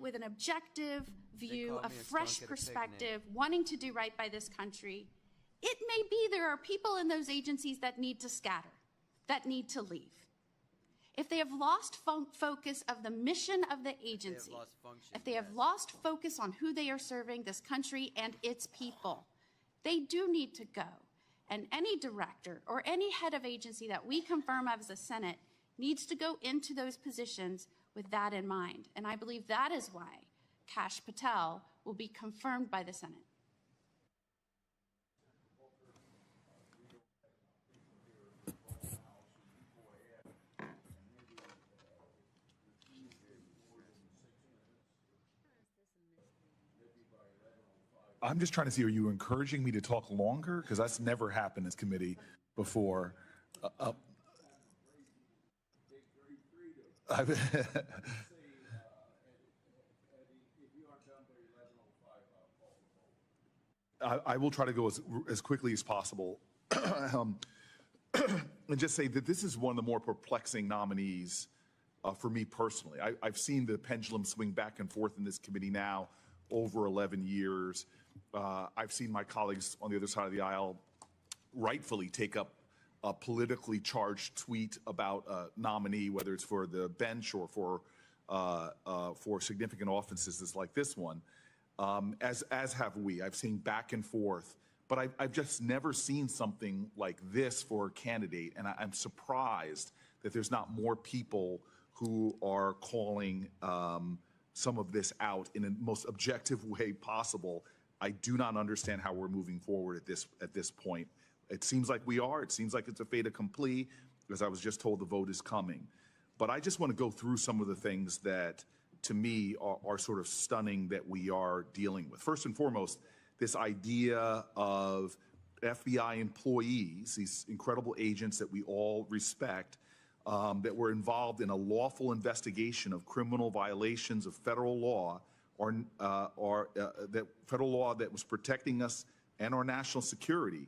with an objective view, a fresh perspective, wanting to do right by this country, it may be there are people in those agencies that need to scatter, that need to leave. If they have lost focus of the mission of the agency, if they have lost focus on who they are serving, this country and its people, they do need to go. And any director or any head of agency that we confirm as a Senate needs to go into those positions with that in mind. And I believe that is why Kash Patel will be confirmed by the Senate. I'm just trying to see, are you encouraging me to talk longer? Because that's never happened as committee before. I will try to go as quickly as possible. And just say that this is one of the more perplexing nominees for me personally. I've seen the pendulum swing back and forth in this committee now over 11 years. I've seen my colleagues on the other side of the aisle rightfully take up a politically charged tweet about a nominee, whether it's for the bench or for significant offices like this one, as have we. I've seen back and forth, but I've just never seen something like this for a candidate, and I'm surprised that there's not more people who are calling some of this out in the most objective way possible. I do not understand how we're moving forward at this point. It seems like we are. It seems like it's a fait accompli, because I was just told the vote is coming. But I just want to go through some of the things that, to me, are sort of stunning that we are dealing with. First and foremost, this idea of FBI employees, these incredible agents that we all respect, that were involved in a lawful investigation of criminal violations of federal law, or that federal law that was protecting us and our national security,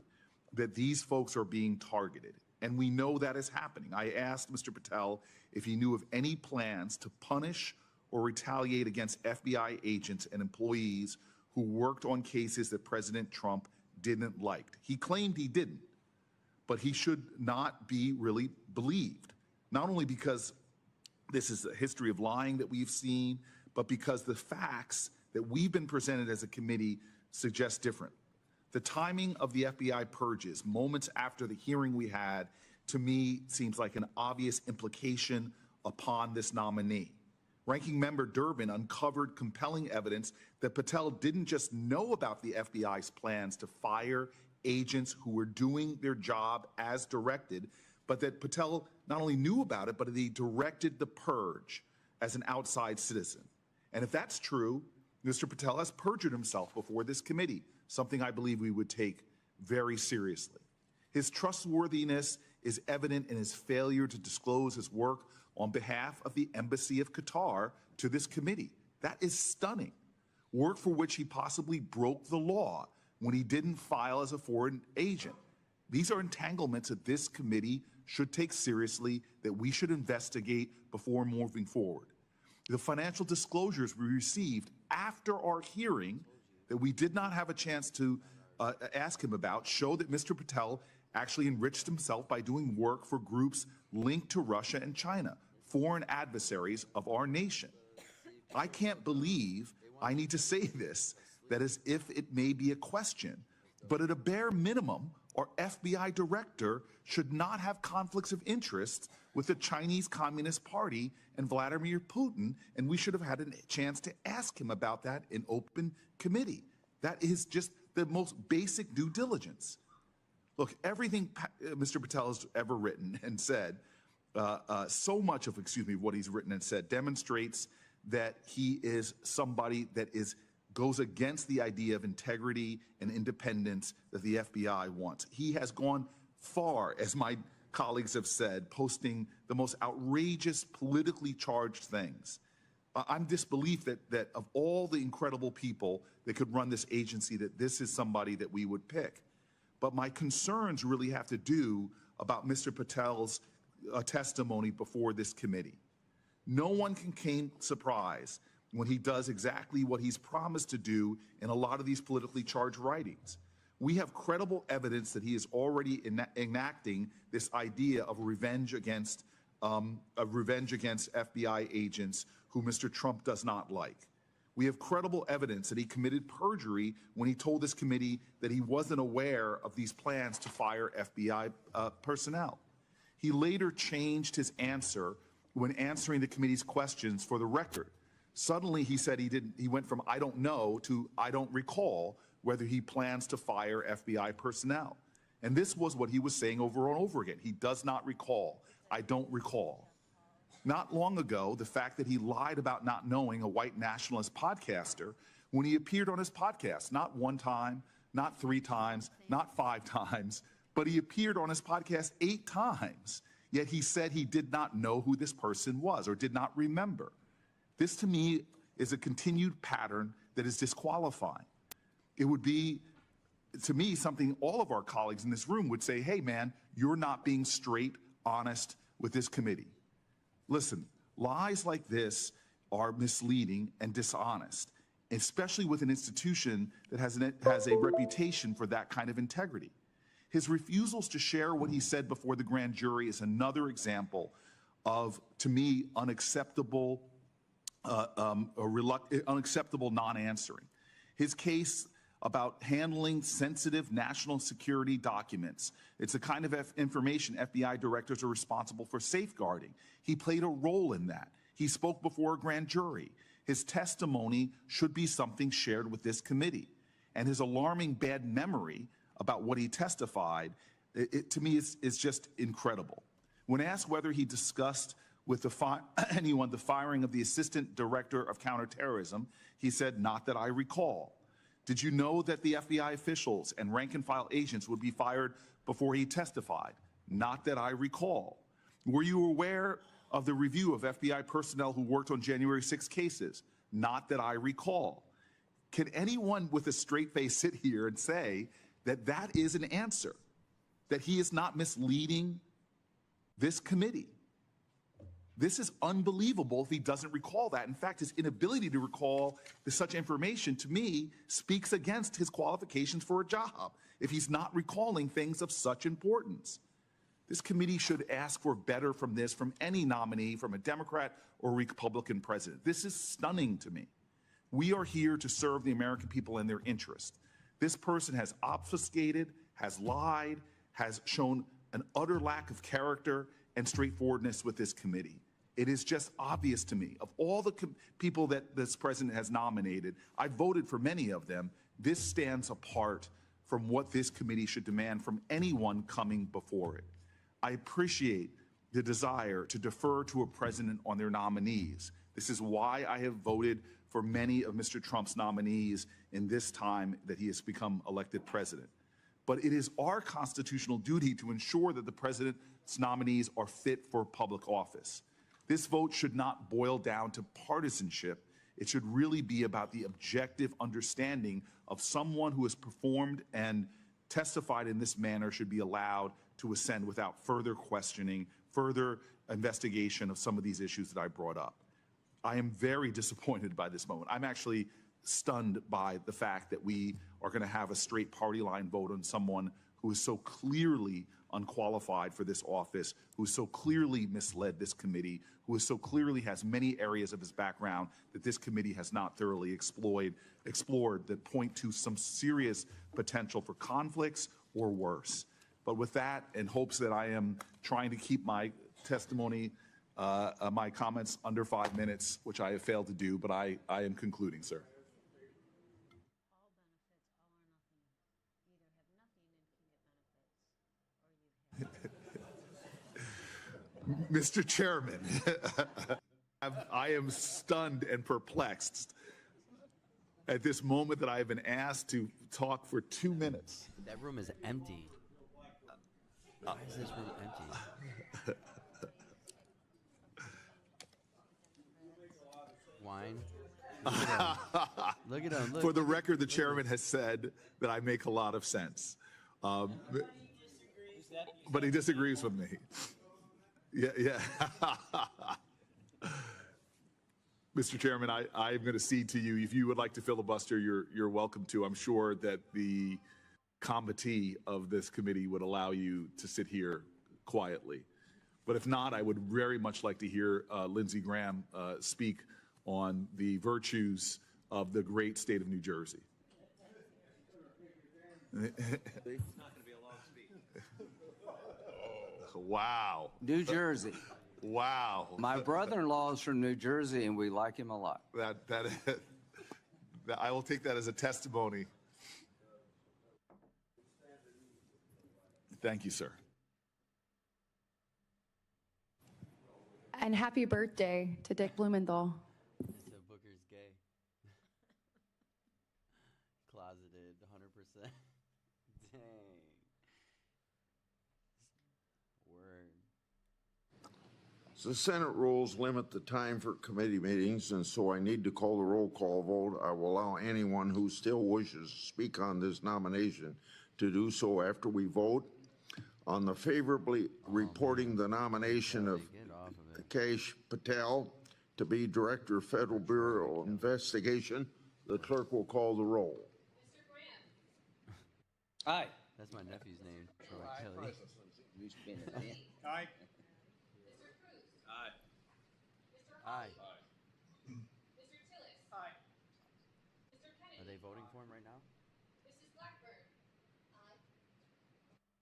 that these folks are being targeted. And we know that is happening. I asked Mr. Patel if he knew of any plans to punish or retaliate against FBI agents and employees who worked on cases that President Trump didn't like. He claimed he didn't, but he should not be really believed. Not only because this is a history of lying that we've seen, but because the facts that we've been presented as a committee suggest different. The timing of the FBI purges, moments after the hearing we had, to me seems like an obvious implication upon this nominee. Ranking Member Durbin uncovered compelling evidence that Patel didn't just know about the FBI's plans to fire agents who were doing their job as directed, but that Patel not only knew about it, but that he directed the purge as an outside citizen. And if that's true, Mr. Patel has perjured himself before this committee, something I believe we would take very seriously. His trustworthiness is evident in his failure to disclose his work on behalf of the Embassy of Qatar to this committee. That is stunning. Work for which he possibly broke the law when he didn't file as a foreign agent. These are entanglements that this committee should take seriously, that we should investigate before moving forward. The financial disclosures we received after our hearing that we did not have a chance to ask him about show that Mr. Patel actually enriched himself by doing work for groups linked to Russia and China, foreign adversaries of our nation. I can't believe I need to say this, that as if it may be a question, but at a bare minimum, our FBI director should not have conflicts of interest with the Chinese Communist Party and Vladimir Putin, and we should have had a chance to ask him about that in open committee. That is just the most basic due diligence. Look, everything Mr. Patel has ever written and said, so much of, what he's written and said demonstrates that he is somebody that goes against the idea of integrity and independence that the FBI wants. He has gone far, as my colleagues have said, posting the most outrageous, politically charged things. I'm disbelief that of all the incredible people that could run this agency, that this is somebody that we would pick. But my concerns really have to do about Mr. Patel's testimony before this committee. No one can claim surprise when he does exactly what he's promised to do in a lot of these politically charged writings. We have credible evidence that he is already enacting this idea of revenge against FBI agents who Mr. Trump does not like. We have credible evidence that he committed perjury when he told this committee that he wasn't aware of these plans to fire FBI personnel. He later changed his answer when answering the committee's questions for the record. Suddenly he said he went from "I don't know" to "I don't recall" whether he plans to fire FBI personnel. And this was what he was saying over and over again. He does not recall. I don't recall. Not long ago, the fact that he lied about not knowing a white nationalist podcaster when he appeared on his podcast, not one time, not 3 times, not 5 times, but he appeared on his podcast 8 times. Yet he said he did not know who this person was or did not remember. This, to me, is a continued pattern that is disqualifying. It would be, to me, something all of our colleagues in this room would say, hey, man, you're not being straight, honest with this committee. Listen, lies like this are misleading and dishonest, especially with an institution that has a reputation for that kind of integrity. His refusals to share what he said before the grand jury is another example of, to me, unacceptable non-answering. His case about handling sensitive national security documents. It's the kind of information FBI directors are responsible for safeguarding. He played a role in that. He spoke before a grand jury. His testimony should be something shared with this committee. And his alarming bad memory about what he testified, to me, is just incredible. When asked whether he discussed with anyone the firing of the Assistant Director of Counterterrorism, he said, "Not that I recall." Did you know that the FBI officials and rank-and-file agents would be fired before he testified? Not that I recall. Were you aware of the review of FBI personnel who worked on January 6 cases? Not that I recall. Can anyone with a straight face sit here and say that that is an answer, that he is not misleading this committee? This is unbelievable if he doesn't recall that. In fact, his inability to recall such information, to me, speaks against his qualifications for a job if he's not recalling things of such importance. This committee should ask for better from this from any nominee, from a Democrat or Republican president. This is stunning to me. We are here to serve the American people and their interest. This person has obfuscated, has lied, has shown an utter lack of character and straightforwardness with this committee. It is just obvious to me, of all the people that this president has nominated, I voted for many of them, this stands apart from what this committee should demand from anyone coming before it. I appreciate the desire to defer to a president on their nominees. This is why I have voted for many of Mr. Trump's nominees in this time that he has become elected president. But it is our constitutional duty to ensure that the president's nominees are fit for public office. This vote should not boil down to partisanship. It should really be about the objective understanding of someone who has performed and testified in this manner should be allowed to ascend without further questioning, further investigation of some of these issues that I brought up. I am very disappointed by this moment. I'm actually stunned by the fact that we are going to have a straight party line vote on someone who is so clearly unqualified for this office, who so clearly misled this committee, who so clearly has many areas of his background that this committee has not thoroughly explored that point to some serious potential for conflicts or worse. But with that, in hopes that I am trying to keep my testimony, my comments under 5 minutes, which I have failed to do, but I am concluding, sir. Mr. Chairman, I am stunned and perplexed at this moment that I have been asked to talk for 2 minutes. That room is empty. Why is this room empty? Wine. Look at him. Look. For the record, the chairman has said that I make a lot of sense. But he disagrees with me. Yeah. Mr. Chairman, I'm going to cede to you. If you would like to filibuster, you're welcome to. I'm sure that the committee of this committee would allow you to sit here quietly. But if not, I would very much like to hear Lindsey Graham speak on the virtues of the great state of New Jersey. It's not going to be a long speech. Wow. New Jersey. Wow. My brother-in-law is from New Jersey, and we like him a lot. That I will take that as a testimony. Thank you, sir. And happy birthday to Dick Blumenthal. So Booker's gay. Closeted, 100%. Dang. Word. So the Senate rules limit the time for committee meetings, and so I need to call the roll call vote. I will allow anyone who still wishes to speak on this nomination to do so after we vote. On the favorably reporting the nomination of Kesh Patel to be Director of Federal Bureau of Investigation, the clerk will call the roll. Mr. Graham. Aye. That's my nephew's name, Troy Kelly. Aye. Mr. Cruz. Aye. Mr. Aye. Mr. Tillis. Aye. Mr. Kennedy. Are they voting for him right now? Mrs. Blackburn. Aye.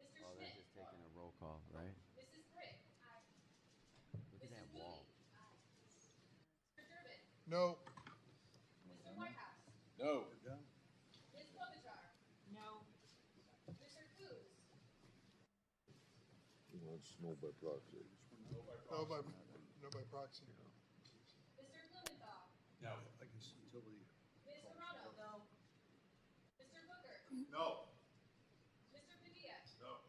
Mr. Oh, they're Schmidt. just taking a roll call, right? Mrs. Britt. Aye. Look at that wall. Mr. Durbin. No. Mr. Whitehouse. No. Ms. Klobuchar. No. Mr. Cruz. He wants to know by proxy. No by proxy. Mr. Blumenthal. No. I guess until we. Ms. Serrano. No. Mr. Booker. No. Mr. Padilla. No.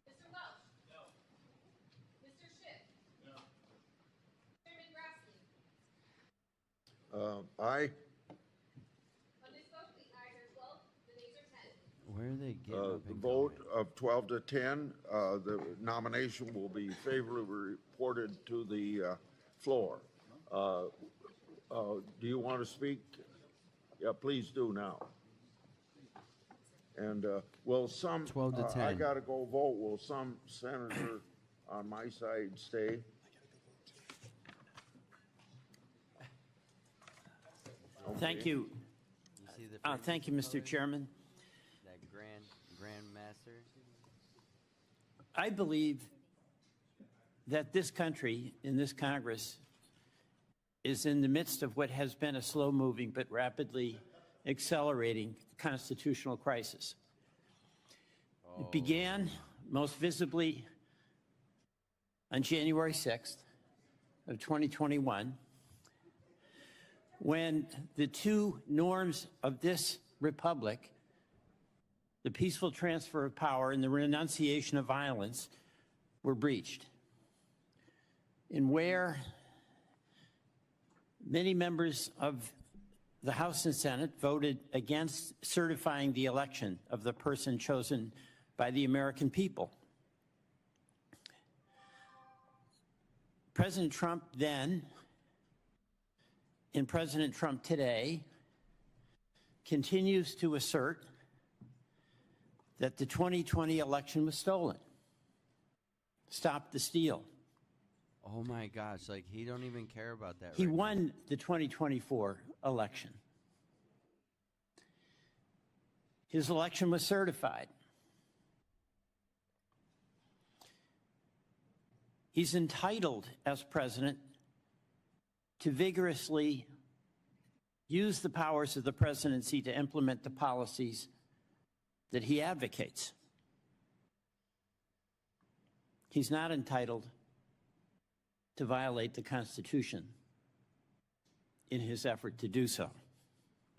Mr. Welch. No. Mr. Schiff. No. Chairman Grassley. Aye. On this vote, the ayes are 12, the nays are 10. Where are they getting up The and vote going? of 12 to 10, the nomination will be favorably reported to the floor. Do you want to speak? Yeah, please do now. And will some, 12 to 10. I got to go vote. Will some senator on my side stay? Thank you. You see the Thank you, Mr. Chairman. That grand master. I believe that this country, in this Congress, is in the midst of what has been a slow-moving but rapidly accelerating constitutional crisis. It began most visibly on January 6th of 2021, when the two norms of this republic, the peaceful transfer of power and the renunciation of violence, were breached. And where many members of the House and Senate voted against certifying the election of the person chosen by the American people. President Trump then, and President Trump today, continues to assert that the 2020 election was stolen. Stop the steal. Oh my gosh, like he don't even care about that. He right now. won the 2024 election. His election was certified. He's entitled, as president, to vigorously use the powers of the presidency to implement the policies that he advocates. He's not entitled to violate the Constitution in his effort to do so.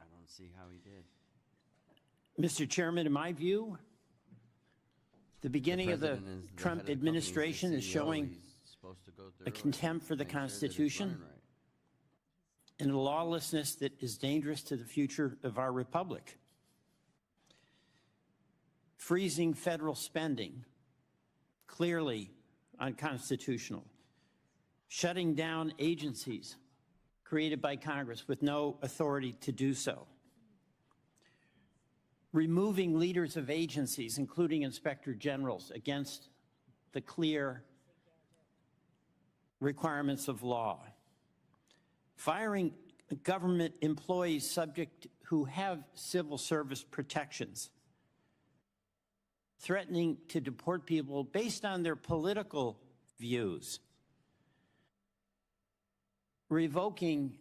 I don't see how he did. Mr. Chairman, in my view, the beginning of the president is the head Trump of the company, he's the administration is CEO, showing he's supposed to go through a it, contempt for the make sure that it's Constitution running right. and a lawlessness that is dangerous to the future of our republic. Freezing federal spending, clearly unconstitutional. Shutting down agencies, created by Congress with no authority to do so. Removing leaders of agencies, including inspector generals, against the clear requirements of law. Firing government employees subject who have civil service protections. Threatening to deport people based on their political views. Revoking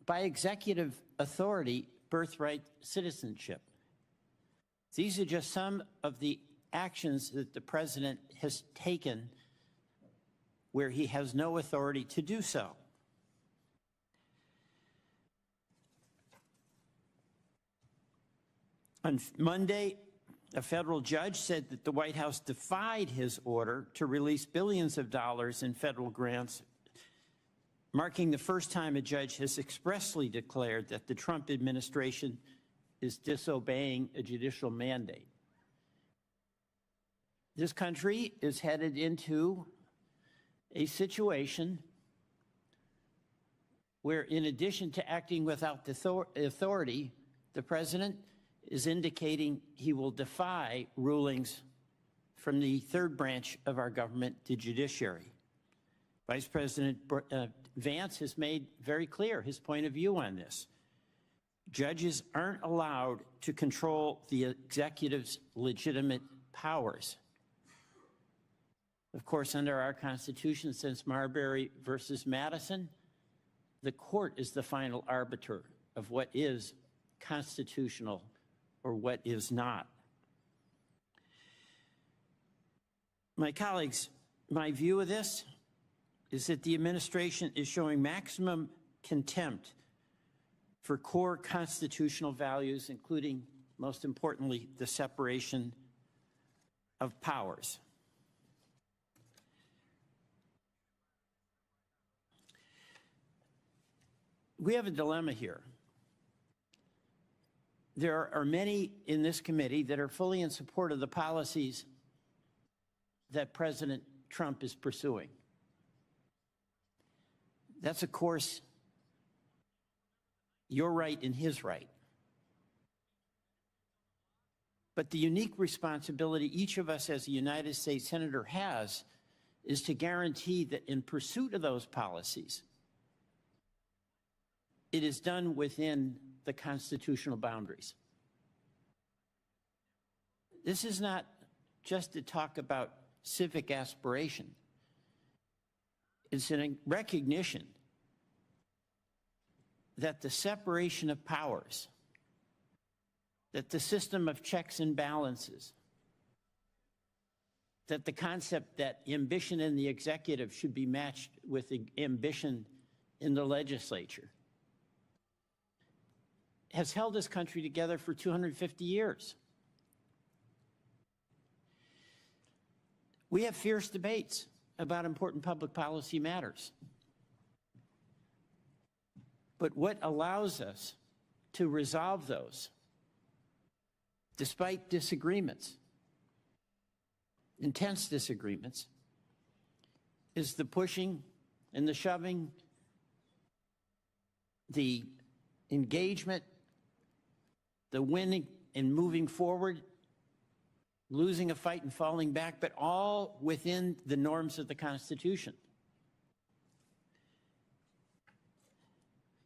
by executive authority birthright citizenship. These are just some of the actions that the president has taken where he has no authority to do so. On Monday, a federal judge said that the White House defied his order to release billions of dollars in federal grants, marking the first time a judge has expressly declared that the Trump administration is disobeying a judicial mandate. This country is headed into a situation where, in addition to acting without authority, the president is indicating he will defy rulings from the third branch of our government, the judiciary. Vice President Vance has made very clear his point of view on this. Judges aren't allowed to control the executive's legitimate powers. Of course, under our Constitution, since Marbury versus Madison, the court is the final arbiter of what is constitutional or what is not. My colleagues, my view of this is that the administration is showing maximum contempt for core constitutional values, including, most importantly, the separation of powers. We have a dilemma here. There are many in this committee that are fully in support of the policies that President Trump is pursuing. That's, of course, your right and his right. But the unique responsibility each of us as a United States Senator has is to guarantee that in pursuit of those policies, it is done within the constitutional boundaries. This is not just to talk about civic aspiration. It's a recognition that the separation of powers, that the system of checks and balances, that the concept that ambition in the executive should be matched with ambition in the legislature, has held this country together for 250 years. We have fierce debates about important public policy matters. But what allows us to resolve those, despite disagreements, intense disagreements, is the pushing and the shoving, the engagement, the winning and moving forward, losing a fight and falling back, but all within the norms of the Constitution.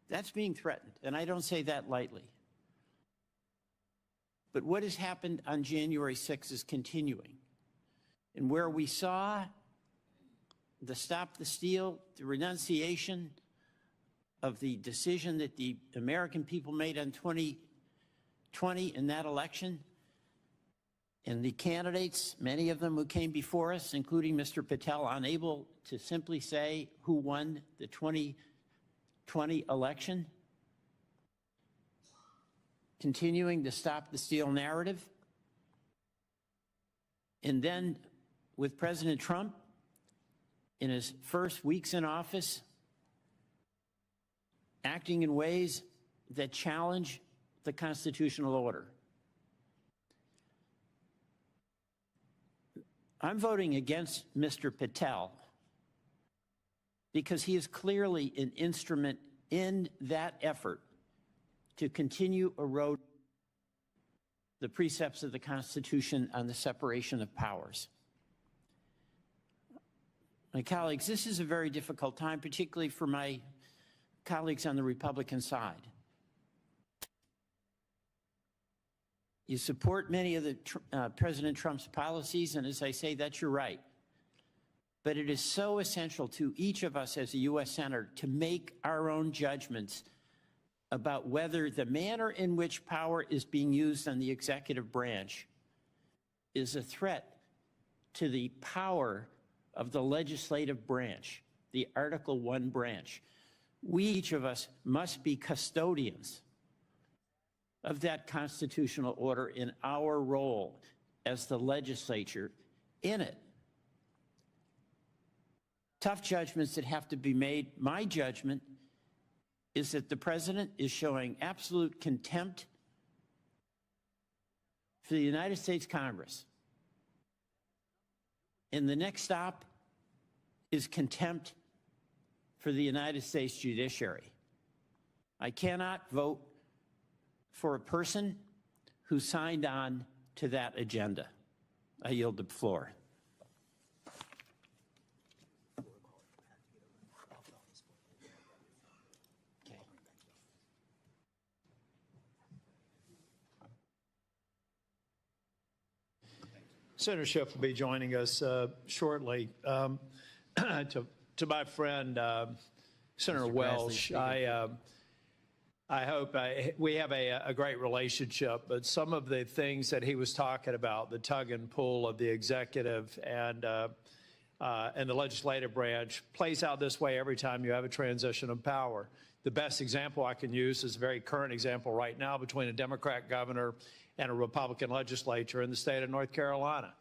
That's being threatened, and I don't say that lightly. But what has happened on January 6th is continuing. And where we saw the Stop the Steal, the renunciation of the decision that the American people made on 2020 in that election, and the candidates, many of them who came before us, including Mr. Patel, unable to simply say who won the 2020 election, continuing the Stop the Steal narrative. And then with President Trump, in his first weeks in office, acting in ways that challenge the constitutional order. I'm voting against Mr. Patel because he is clearly an instrument in that effort to continue eroding the precepts of the Constitution on the separation of powers. My colleagues, this is a very difficult time, particularly for my colleagues on the Republican side. You support many of the President Trump's policies, and as I say, that's your right. But it is so essential to each of us as a U.S. Senator to make our own judgments about whether the manner in which power is being used on the executive branch is a threat to the power of the legislative branch, the Article I branch. We, each of us, must be custodians of that constitutional order in our role as the legislature in it. Tough judgments that have to be made. My judgment is that the president is showing absolute contempt for the United States Congress. And the next stop is contempt for the United States judiciary. I cannot vote for a person who signed on to that agenda. I yield the floor. Senator Schiff will be joining us shortly. To my friend Senator Welch, I hope we have a great relationship, but some of the things that he was talking about, the tug and pull of the executive and the legislative branch, plays out this way every time you have a transition of power. The best example I can use is a very current example right now between a Democrat governor and a Republican legislature in the state of North Carolina.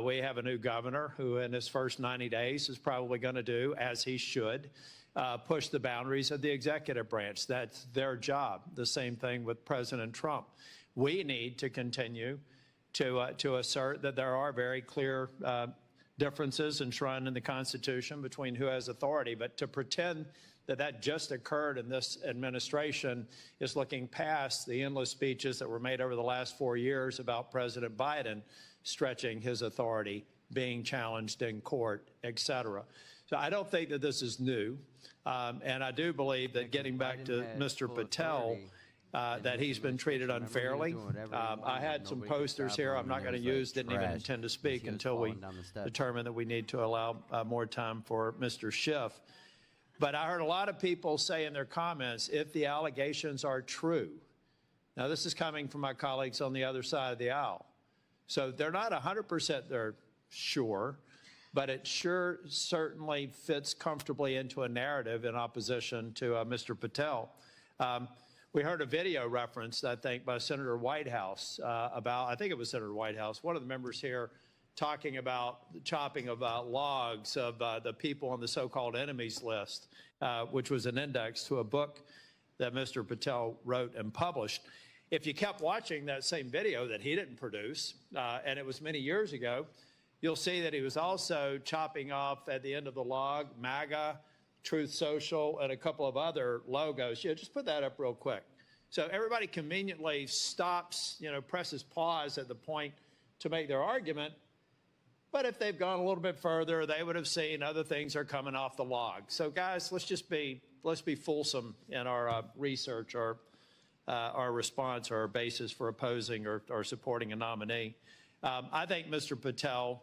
We have a new governor who in his first 90 days is probably going to do, as he should, push the boundaries of the executive branch. That's their job. The same thing with President Trump. We need to continue to assert that there are very clear differences enshrined in the Constitution between who has authority, but to pretend that just occurred in this administration is looking past the endless speeches that were made over the last 4 years about President Biden stretching his authority, being challenged in court, et cetera. So I don't think that this is new. And I do believe that getting back to Mr. Patel, that he's been treated unfairly. I had some posters here I'm not going to use, didn't even intend to speak until we determined that we need to allow more time for Mr. Schiff. But I heard a lot of people say in their comments, if the allegations are true. Now, this is coming from my colleagues on the other side of the aisle. So they're not 100% they're sure, but it sure certainly fits comfortably into a narrative in opposition to Mr. Patel. We heard a video referenced, I think, by Senator Whitehouse about, I think it was Senator Whitehouse, one of the members here, talking about the chopping of logs of the people on the so-called enemies list, which was an index to a book that Mr. Patel wrote and published. If you kept watching that same video that he didn't produce, and it was many years ago, you'll see that he was also chopping off at the end of the log MAGA, Truth Social, and a couple of other logos. Yeah, just put that up real quick. So everybody conveniently stops, presses pause at the point to make their argument. But if they've gone a little bit further, they would have seen other things are coming off the log. So guys, let's be fulsome in our research, or our response, or our basis for opposing or supporting a nominee. I think Mr. Patel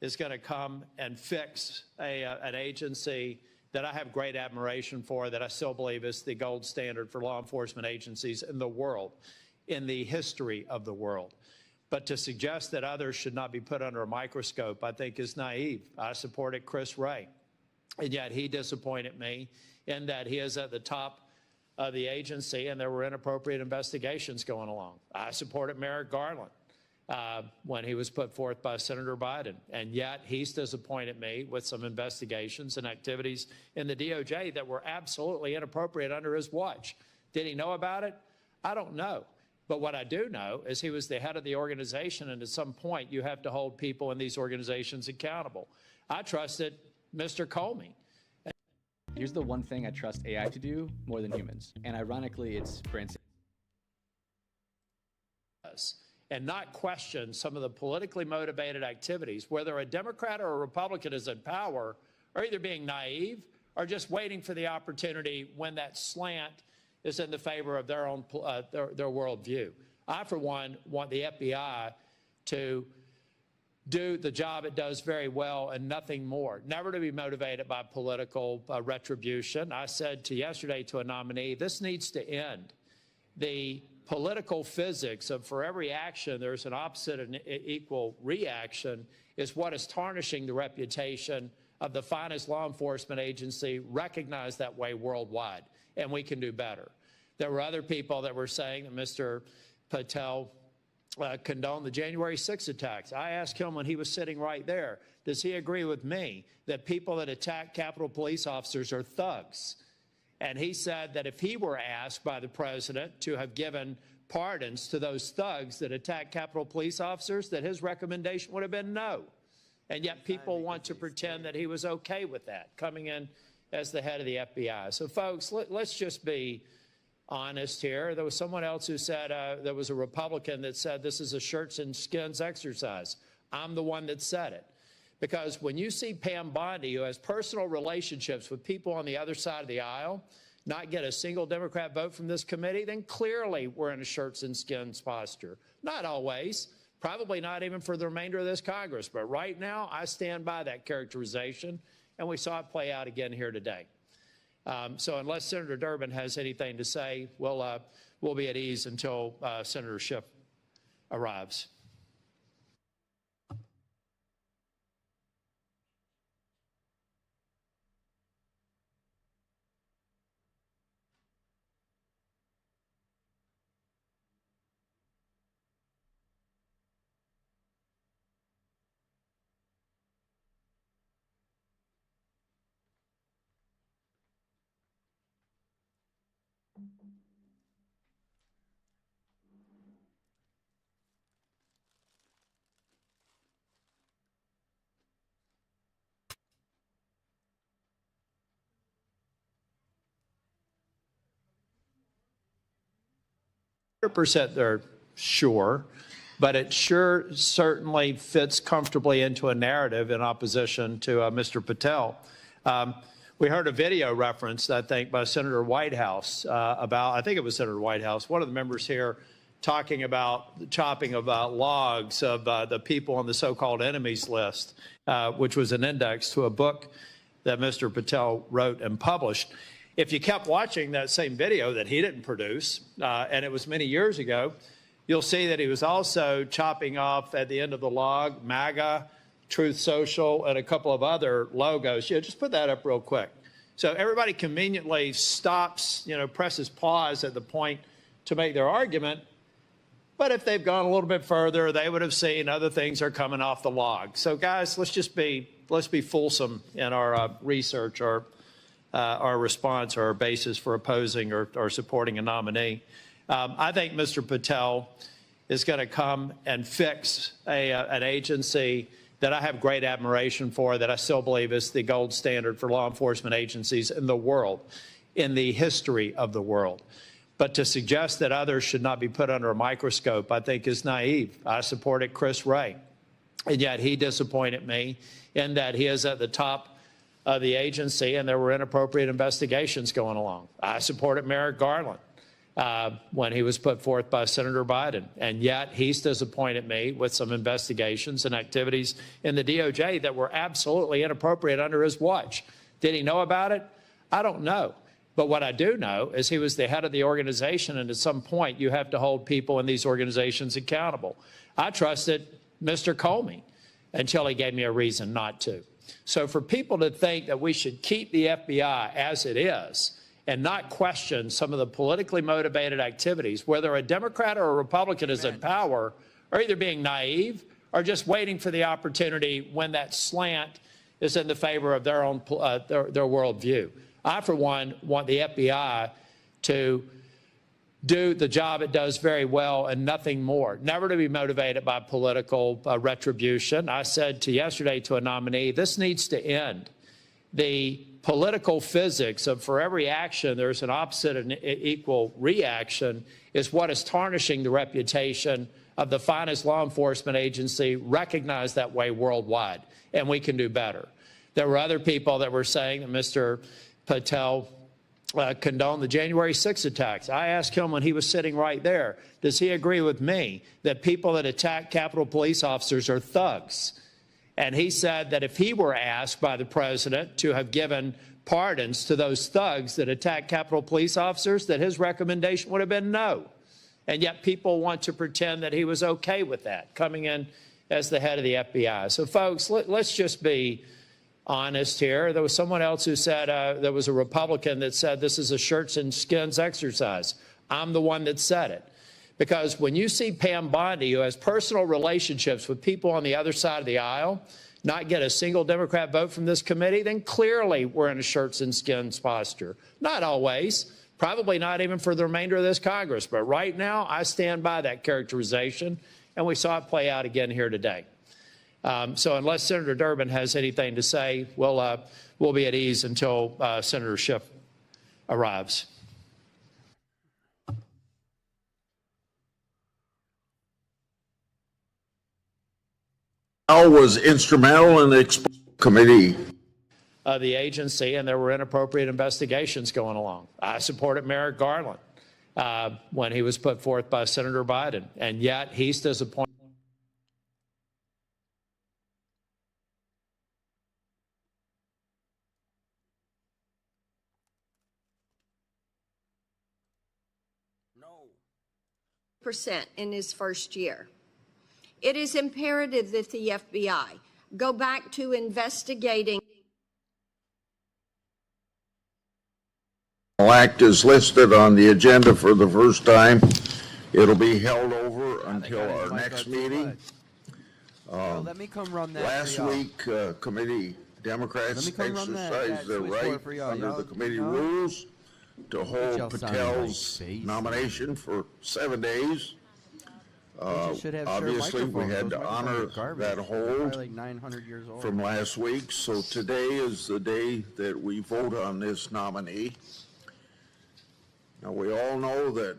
is going to come and fix an agency that I have great admiration for, that I still believe is the gold standard for law enforcement agencies in the world, in the history of the world. But to suggest that others should not be put under a microscope, I think, is naive. I supported Chris Wray, and yet he disappointed me in that he is at the top of the agency and there were inappropriate investigations going along. I supported Merrick Garland when he was put forth by Senator Biden, and yet he's disappointed me with some investigations and activities in the DOJ that were absolutely inappropriate under his watch. Did he know about it? I don't know. But what I do know is he was the head of the organization, and at some point you have to hold people in these organizations accountable. I trusted Mr. Comey. Here's the one thing I trust AI to do more than humans. And ironically, it's brand safety. And not question some of the politically motivated activities, whether a Democrat or a Republican is in power, are either being naive or just waiting for the opportunity when that slant is in the favor of their own their worldview. I, for one, want the FBI to do the job it does very well and nothing more, never to be motivated by political retribution. I said yesterday to a nominee, this needs to end. The political physics of for every action, there's an opposite and equal reaction is what is tarnishing the reputation of the finest law enforcement agency recognized that way worldwide, and we can do better. There were other people that were saying that Mr. Patel condoned the January 6 attacks. I asked him when he was sitting right there, does he agree with me that people that attack Capitol Police officers are thugs? And he said that if he were asked by the president to have given pardons to those thugs that attack Capitol Police officers, that his recommendation would have been no. And yet people want to pretend that he was okay with that, coming in as the head of the FBI. So, folks, let's just be honest here. There was someone else who said, there was a Republican that said this is a shirts and skins exercise. I'm the one that said it. Because when you see Pam Bondi, who has personal relationships with people on the other side of the aisle, not get a single Democrat vote from this committee, then clearly we're in a shirts and skins posture. Not always, probably not even for the remainder of this Congress. But right now, I stand by that characterization, and we saw it play out again here today. So unless Senator Durbin has anything to say, we'll be at ease until Senator Schiff arrives. % they're sure, but it sure certainly fits comfortably into a narrative in opposition to Mr. Patel. We heard a video referenced, I think, by Senator Whitehouse about, I think it was Senator Whitehouse, one of the members here talking about the chopping of logs of the people on the so-called enemies list, which was an index to a book that Mr. Patel wrote and published. If you kept watching that same video that he didn't produce, and it was many years ago, you'll see that he was also chopping off at the end of the log MAGA, Truth Social, and a couple of other logos. Yeah, just put that up real quick. So everybody conveniently stops, presses pause at the point to make their argument. But if they've gone a little bit further, they would have seen other things are coming off the log. So guys, let's be fulsome in our research or our response or our basis for opposing or supporting a nominee. I think Mr. Patel is going to come and fix an agency that I have great admiration for, that I still believe is the gold standard for law enforcement agencies in the world, in the history of the world. But to suggest that others should not be put under a microscope, I think is naive. I supported Chris Wray, and yet he disappointed me in that he is at the top of the agency and there were inappropriate investigations going along. I supported Merrick Garland when he was put forth by Senator Biden, and yet he's disappointed me with some investigations and activities in the DOJ that were absolutely inappropriate under his watch. Did he know about it? I don't know. But what I do know is he was the head of the organization, and at some point you have to hold people in these organizations accountable. I trusted Mr. Comey until he gave me a reason not to. So for people to think that we should keep the FBI as it is and not question some of the politically motivated activities, whether a Democrat or a Republican is in power, are either being naive or just waiting for the opportunity when that slant is in the favor of their own their worldview. I, for one, want the FBI to do the job it does very well and nothing more, never to be motivated by political retribution. I said yesterday to a nominee, this needs to end. The political physics of for every action, there's an opposite and equal reaction is what is tarnishing the reputation of the finest law enforcement agency recognized that way worldwide, and we can do better. There were other people that were saying that Mr. Patel condoned the January 6 attacks. I asked him when he was sitting right there, does he agree with me that people that attack Capitol Police officers are thugs? And he said that if he were asked by the president to have given pardons to those thugs that attack Capitol Police officers, that his recommendation would have been no. And yet people want to pretend that he was okay with that, coming in as the head of the FBI. So, folks, let's just be honest here. There was someone else who said, there was a Republican that said this is a shirts and skins exercise. I'm the one that said it. Because when you see Pam Bondi, who has personal relationships with people on the other side of the aisle, not get a single Democrat vote from this committee, then clearly we're in a shirts and skins posture. Not always, probably not even for the remainder of this Congress. But right now, I stand by that characterization, and we saw it play out again here today. So unless Senator Durbin has anything to say, we'll be at ease until Senator Schiff arrives. Was instrumental in the committee of the agency, and there were inappropriate investigations going along. I supported Merrick Garland when he was put forth by Senator Biden, and yet he's disappointed. Percent in his first year. It is imperative that the FBI go back to investigating. Act is listed on the agenda for the first time. It'll be held over until our next meeting. Let me come run that. Last week, committee Democrats exercised their right under the committee rules to hold Patel's nomination for 7 days. Obviously, we had to honor that hold from last week, so today is the day that we vote on this nominee. Now, we all know that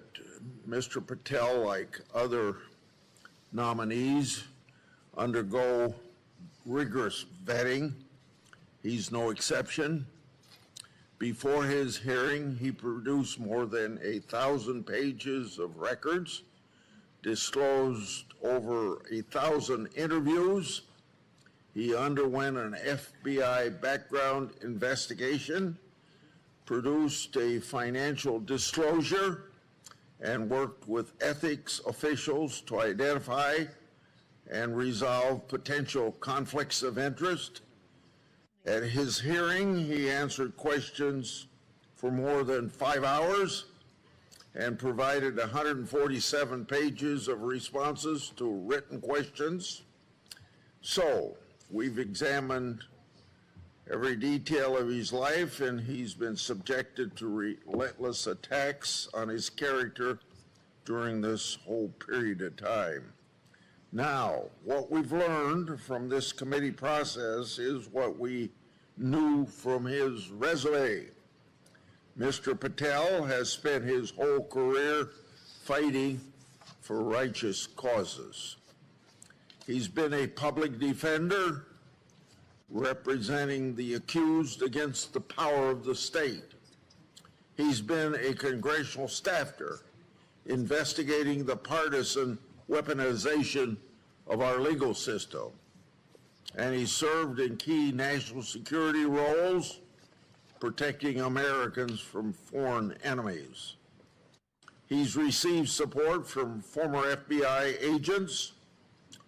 Mr. Patel, like other nominees, undergo rigorous vetting. He's no exception. Before his hearing, he produced more than 1,000 pages of records, disclosed over 1,000 interviews. He underwent an FBI background investigation, produced a financial disclosure, and worked with ethics officials to identify and resolve potential conflicts of interest. At his hearing, he answered questions for more than 5 hours and provided 147 pages of responses to written questions. So, we've examined every detail of his life, and he's been subjected to relentless attacks on his character during this whole period of time. Now, what we've learned from this committee process is what we knew from his resume. Mr. Patel has spent his whole career fighting for righteous causes. He's been a public defender representing the accused against the power of the state. He's been a congressional staffer investigating the partisan weaponization of our legal system. And he served in key national security roles, protecting Americans from foreign enemies. He's received support from former FBI agents,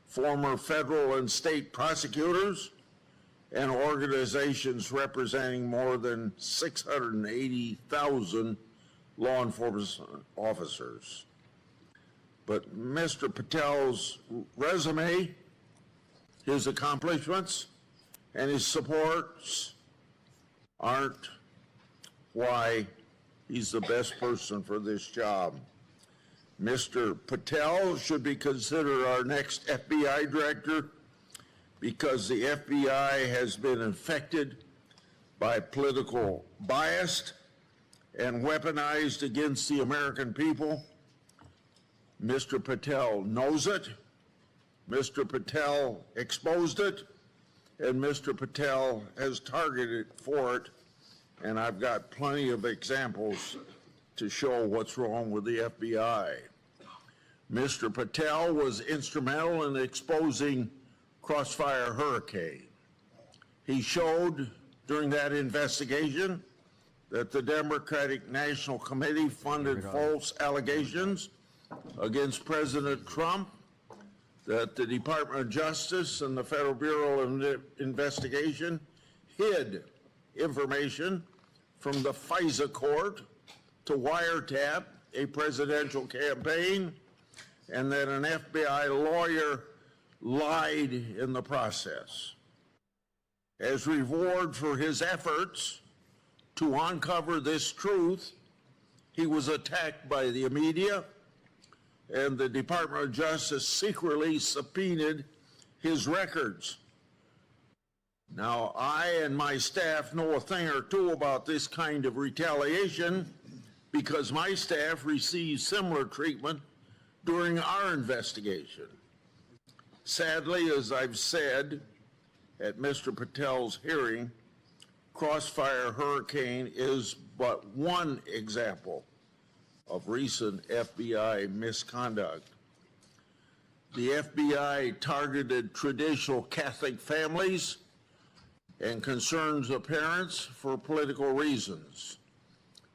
former federal and state prosecutors, and organizations representing more than 680,000 law enforcement officers. But Mr. Patel's resume, his accomplishments, and his supports aren't why he's the best person for this job. Mr. Patel should be considered our next FBI director because the FBI has been infected by political bias and weaponized against the American people. Mr. Patel knows it. Mr. Patel exposed it, and Mr. Patel has targeted for it, and I've got plenty of examples to show what's wrong with the FBI. Mr. Patel was instrumental in exposing Crossfire Hurricane. He showed during that investigation that the Democratic National Committee funded false allegations against President Trump, that the Department of Justice and the Federal Bureau of Investigation hid information from the FISA court to wiretap a presidential campaign, and that an FBI lawyer lied in the process. As reward for his efforts to uncover this truth, he was attacked by the media, and the Department of Justice secretly subpoenaed his records. Now, I and my staff know a thing or two about this kind of retaliation because my staff received similar treatment during our investigation. Sadly, as I've said at Mr. Patel's hearing, Crossfire Hurricane is but one example of recent FBI misconduct. The FBI targeted traditional Catholic families and concerns of parents for political reasons.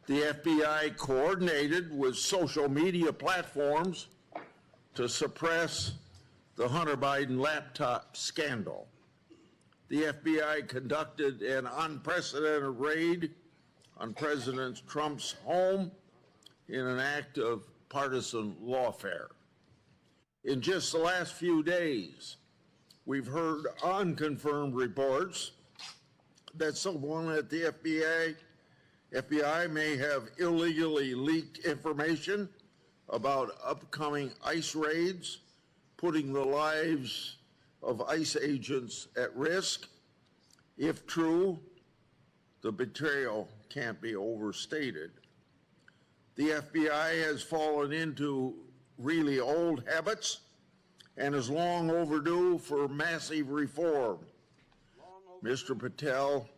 The FBI coordinated with social media platforms to suppress the Hunter Biden laptop scandal. The FBI conducted an unprecedented raid on President Trump's home in an act of partisan lawfare. In just the last few days, we've heard unconfirmed reports that someone at the FBI may have illegally leaked information about upcoming ICE raids, putting the lives of ICE agents at risk. If true, the betrayal can't be overstated. The FBI has fallen into really old habits and is long overdue for massive reform. Mr. Patel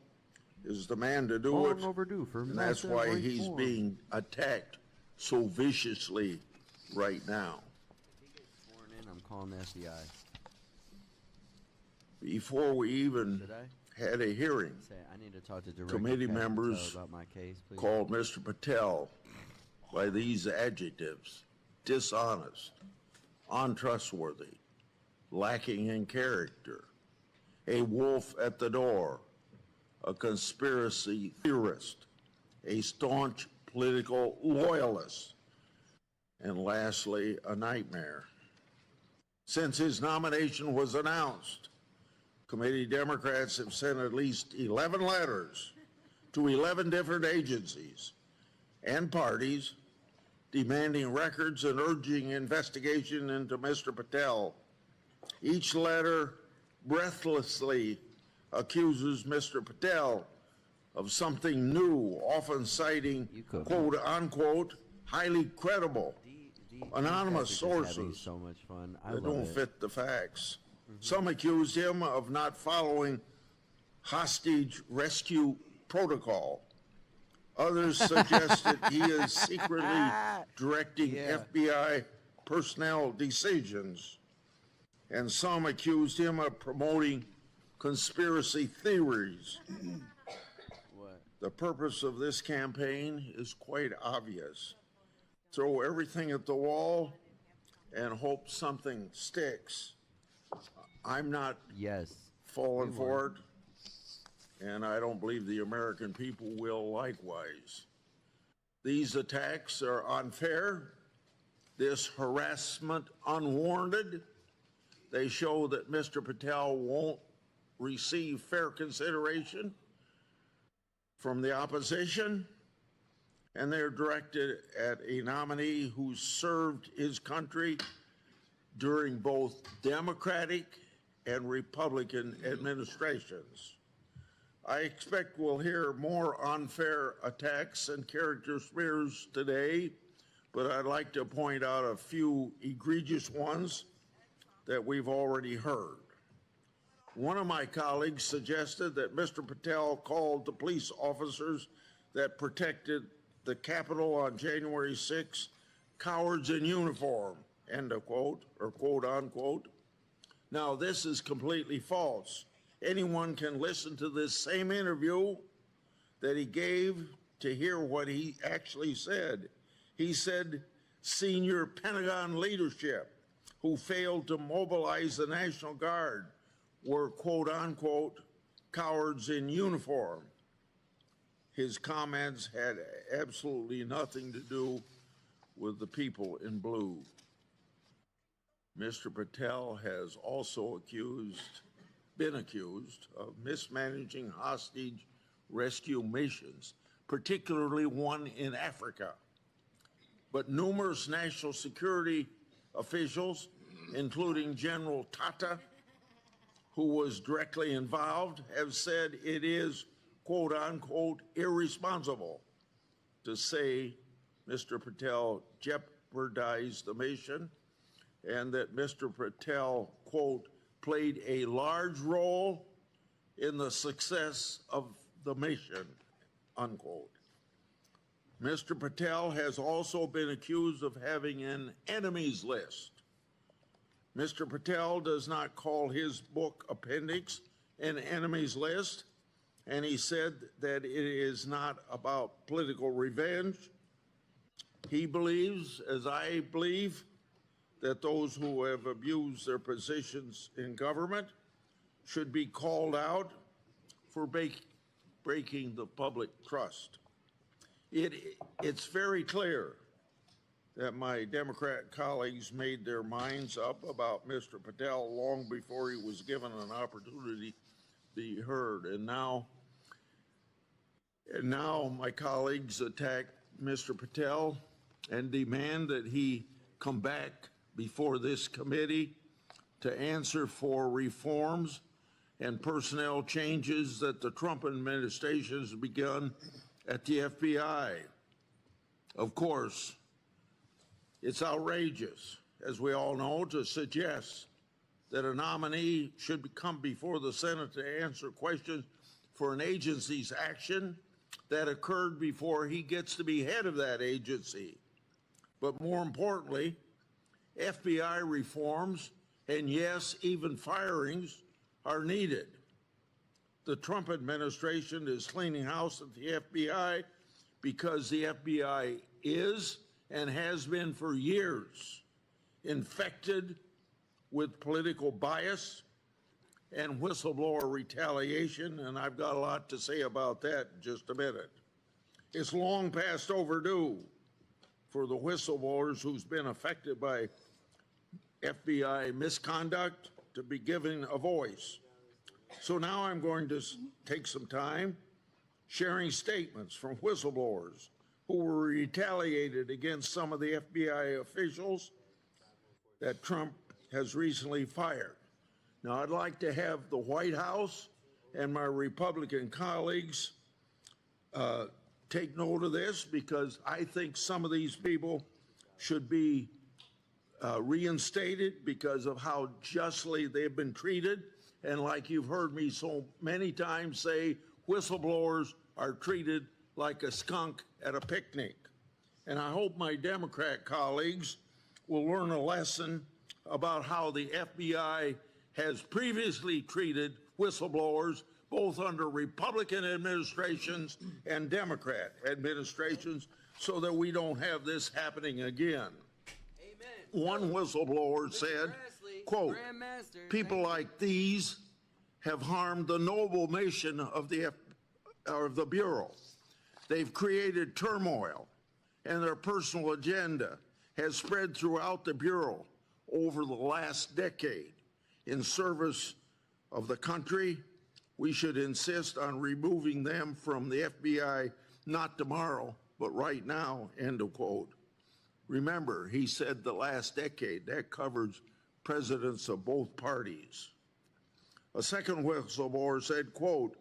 is the man to do it, and that's why he's being attacked so viciously right now. I'm calling the FBI. Before we even had a hearing, I need to talk to committee members about my case, please. called Mr. Patel by these adjectives: dishonest, untrustworthy, lacking in character, a wolf at the door, a conspiracy theorist, a staunch political loyalist, and lastly, a nightmare. Since his nomination was announced, committee Democrats have sent at least 11 letters to 11 different agencies and parties demanding records and urging investigation into Mr. Patel. Each letter breathlessly accuses Mr. Patel of something new, often citing quote unquote highly credible anonymous sources so much fun. that don't fit the facts. Some accuse him of not following hostage rescue protocol. Others suggest that he is secretly directing FBI personnel decisions. And some accused him of promoting conspiracy theories. The purpose of this campaign is quite obvious. Throw everything at the wall and hope something sticks. I'm not falling for it, and I don't believe the American people will likewise. These attacks are unfair, this harassment unwarranted. They show that Mr. Patel won't receive fair consideration from the opposition, and they're directed at a nominee who served his country during both Democratic and Republican administrations. I expect we'll hear more unfair attacks and character smears today, but I'd like to point out a few egregious ones that we've already heard. One of my colleagues suggested that Mr. Patel called the police officers that protected the Capitol on January 6 cowards in uniform, end of quote, or quote unquote. Now, this is completely false. Anyone can listen to this same interview that he gave to hear what he actually said. He said senior Pentagon leadership who failed to mobilize the National Guard were quote unquote cowards in uniform. His comments had absolutely nothing to do with the people in blue. Mr. Patel has also been accused of mismanaging hostage rescue missions, particularly one in Africa. But numerous national security officials, including General Tata, who was directly involved, have said it is, quote unquote, irresponsible to say Mr. Patel jeopardized the mission and that Mr. Patel, quote, played a large role in the success of the mission, unquote. Mr. Patel has also been accused of having an enemies list. Mr. Patel does not call his book appendix an enemies list, and he said that it is not about political revenge. He believes, as I believe, that those who have abused their positions in government should be called out for breaking the public trust. It's very clear that my Democrat colleagues made their minds up about Mr. Patel long before he was given an opportunity to be heard. And now my colleagues attack Mr. Patel and demand that he come back before this committee to answer for reforms and personnel changes that the Trump administration has begun at the FBI. Of course, it's outrageous, as we all know, to suggest that a nominee should come before the Senate to answer questions for an agency's action that occurred before he gets to be head of that agency. But more importantly, FBI reforms, and yes, even firings, are needed. The Trump administration is cleaning house at the FBI because the FBI is and has been for years infected with political bias and whistleblower retaliation, and I've got a lot to say about that in just a minute. It's long past overdue for the whistleblowers who's been affected by FBI misconduct to be given a voice. So now I'm going to take some time sharing statements from whistleblowers who were retaliated against some of the FBI officials that Trump has recently fired. Now, I'd like to have the White House and my Republican colleagues take note of this, because I think some of these people should be reinstated because of how justly they've been treated. And like you've heard me so many times say, whistleblowers are treated like a skunk at a picnic. And I hope my Democrat colleagues will learn a lesson about how the FBI has previously treated whistleblowers, both under Republican administrations and Democrat administrations, so that we don't have this happening again. One whistleblower said, quote, people like these have harmed the noble mission of the Bureau. They've created turmoil, and their personal agenda has spread throughout the Bureau over the last decade. In service of the country, we should insist on removing them from the FBI, not tomorrow, but right now, end of quote. Remember, he said the last decade. That covers presidents of both parties. A second whistleblower said, quote,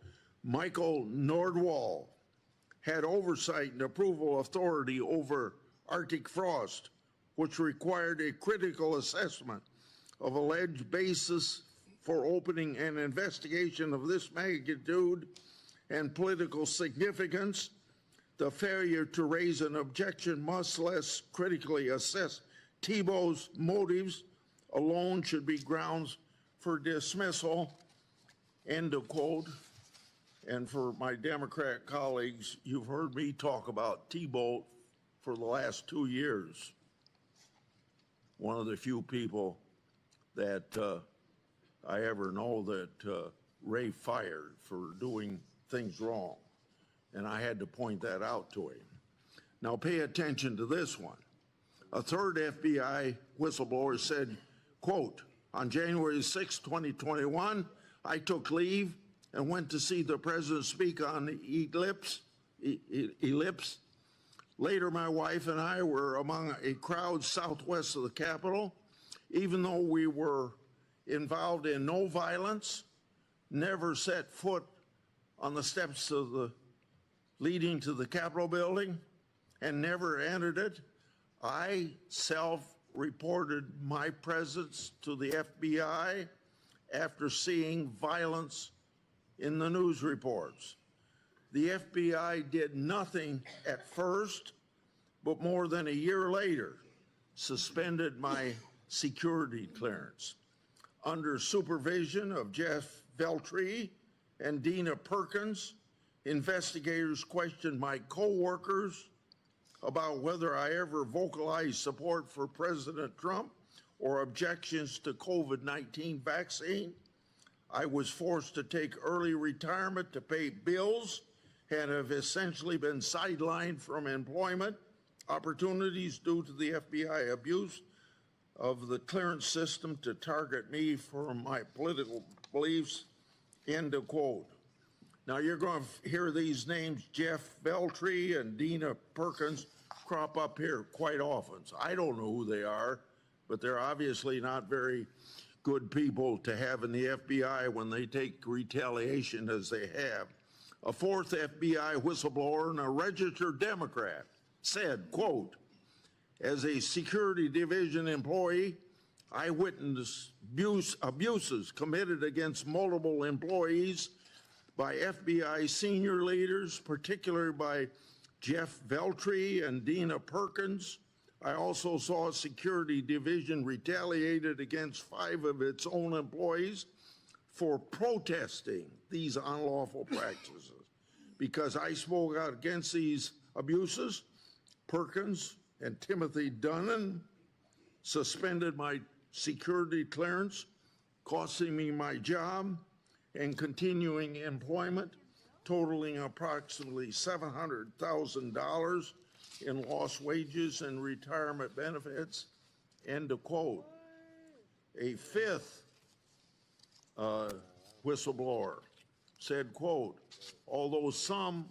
Michael Nordwall had oversight and approval authority over Arctic frost, which required a critical assessment of alleged basis for opening an investigation of this magnitude and political significance. The failure to raise an objection must less critically assess Thibault's motives alone should be grounds for dismissal. End of quote. And for my Democrat colleagues, you've heard me talk about Thibault for the last 2 years. One of the few people that I ever know that Ray fired for doing things wrong. And I had to point that out to him. Now pay attention to this one. A third FBI whistleblower said, quote, on January 6, 2021, I took leave and went to see the president speak on the ellipse. Later, my wife and I were among a crowd southwest of the Capitol. Even though we were involved in no violence, never set foot on the steps of the leading to the Capitol building, and never entered it, I self-reported my presence to the FBI after seeing violence in the news reports. The FBI did nothing at first, but more than a year later, suspended my security clearance. Under supervision of Jeff Veltri and Dina Perkins, investigators questioned my co-workers about whether I ever vocalized support for President Trump or objections to COVID-19 vaccine. I was forced to take early retirement to pay bills and have essentially been sidelined from employment opportunities due to the FBI abuse of the clearance system to target me for my political beliefs, end of quote. Now you're going to hear these names, Jeff Veltri and Dina Perkins, crop up here quite often. So I don't know who they are, but they're obviously not very good people to have in the FBI when they take retaliation as they have. A fourth FBI whistleblower and a registered Democrat said, quote, as a security division employee, I witnessed abuses committed against multiple employees by FBI senior leaders, particularly by Jeff Veltri and Dina Perkins. I also saw a security division retaliated against 5 of its own employees for protesting these unlawful practices. Because I spoke out against these abuses, Perkins and Timothy Dunnan suspended my security clearance, costing me my job and continuing employment, totaling approximately $700,000 in lost wages and retirement benefits, end of quote. A fifth whistleblower said, quote, although some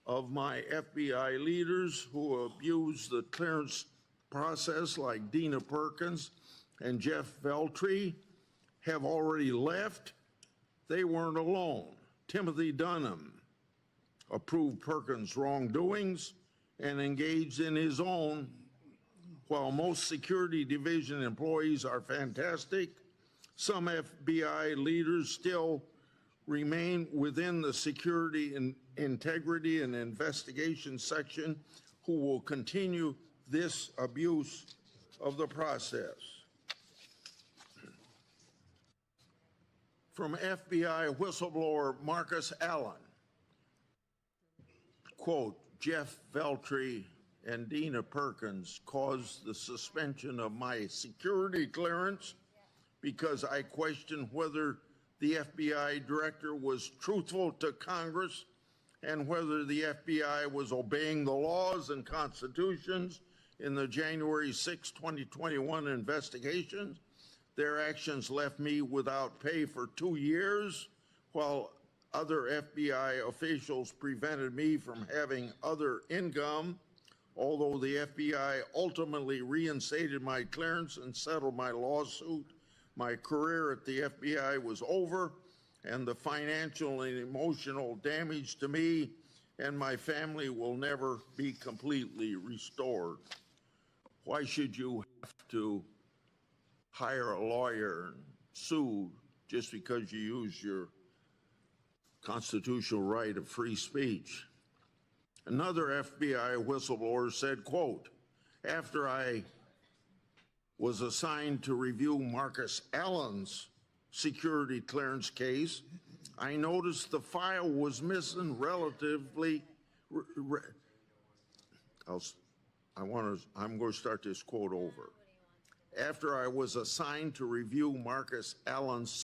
of my FBI leaders who abused the clearance process, like Dina Perkins and Jeff Veltri, have already left, they weren't alone. Timothy Dunham approved Perkins' wrongdoings and engaged in his own. While most security division employees are fantastic, some FBI leaders still remain within the security and integrity and investigation section who will continue this abuse of the process. From FBI whistleblower Marcus Allen, quote, Jeff Veltri and Dina Perkins caused the suspension of my security clearance because I questioned whether the FBI director was truthful to Congress and whether the FBI was obeying the laws and constitutions in the January 6, 2021 investigation. Their actions left me without pay for 2 years, while other FBI officials prevented me from having other income. Although the FBI ultimately reinstated my clearance and settled my lawsuit, my career at the FBI was over, and the financial and emotional damage to me and my family will never be completely restored. Why should you have to hire a lawyer and sue just because you use your constitutional right of free speech? Another FBI whistleblower said, quote, after I was assigned to review Marcus Allen's security clearance case, I noticed the file was missing relatively. I'm going to start this quote over. After I was assigned to review Marcus Allen's